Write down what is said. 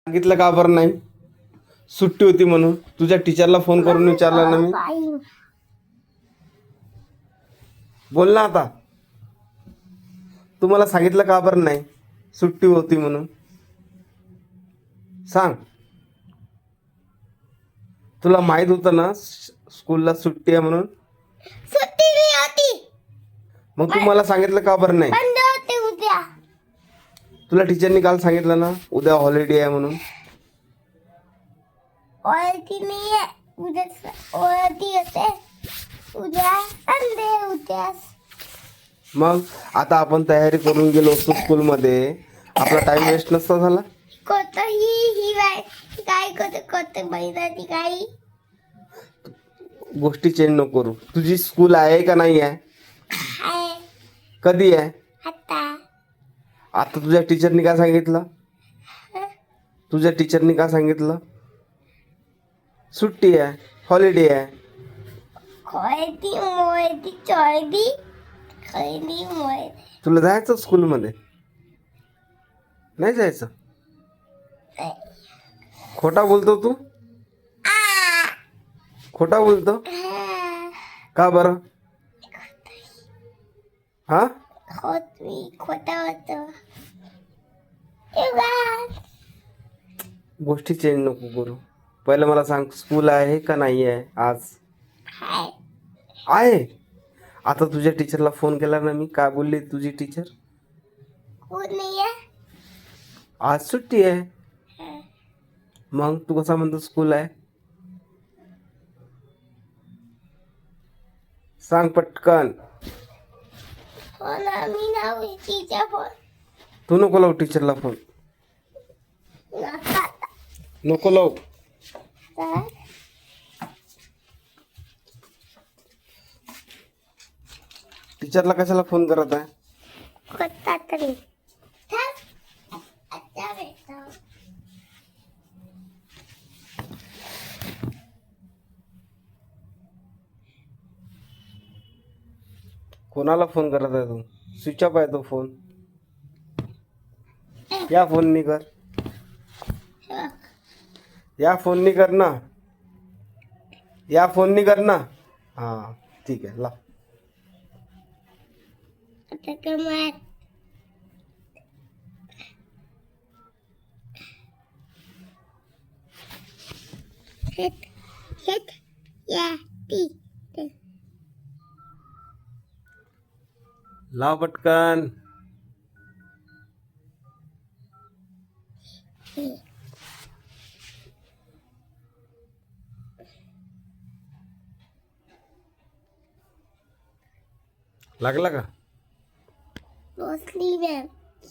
सांगितलं का बरं नाही? सुट्टी होती म्हणून तुझ्या टीचरला फोन करून विचारलं ना मी. बोल ना आता. तुम्हाला सांगितलं का बरं नाही सुट्टी होती म्हणून? सांग. तुला माहित होतं ना स्कूलला सुट्टी आहे म्हणून? सुट्टी नाही होती. मग तू मला सांगितलं का बरं नाही? बंद होते उद्या. तुला टीचरनी काल सांगितलं ना उद्या हॉलिडे आहे म्हणून? ओळखी नाही आहे. उद्या ओळखी होते. उद्या संडे उद्या. मग आता आपण तयारी करून गेलो असतो स्कूलमध्ये, आपला टाइम वेस्ट नसता झाला? ही बाय काय कोणतं महिन्याची काही गोष्टी चेंज नको करू. तुझी स्कूल आहे का नाही आहे? आहे कधी आहे? आता. आता तुझ्या टीचरनी काय सांगितलं? तुझ्या टीचरनी काय सांगितलं? सुट्टी आहे, हॉलिडे आहे. खोयती मोयती चोयती खैली मोय. तुला जायचं स्कूलमध्ये? नाही जायचं? खोटा बोलतो तू? खोटा बोलतो का बरं? हा खोटा होतो. गोष्टी चेंज नको करू. पहिलं मला सांग, स्कूल आहे का नाही आहे आज? आहे. आता तुझ्या टीचरला फोन केला ना मी, काय बोलली तुझी टीचर? कोणी आहे? आज सुट्टी आहे. मग तू कसा म्हणतो स्कूल आहे? सांग पटकन. फोन आम्ही नाव तिच्या फोन तू नको लावू टीचरला फोन. नका नको लावू. तर टीचरला कशाला फोन करत आहे? कोणता तरी आता भेटतो. कोणाला फोन करत आहे तू? स्विच ऑफ आहे तो फोन. या फोननी कर. या फोननी कर ना. या फोननी कर ना. हां ठीक आहे, ला. आता कमाल हेट या ती लाव पटकन. लागला का? बसली मॅम.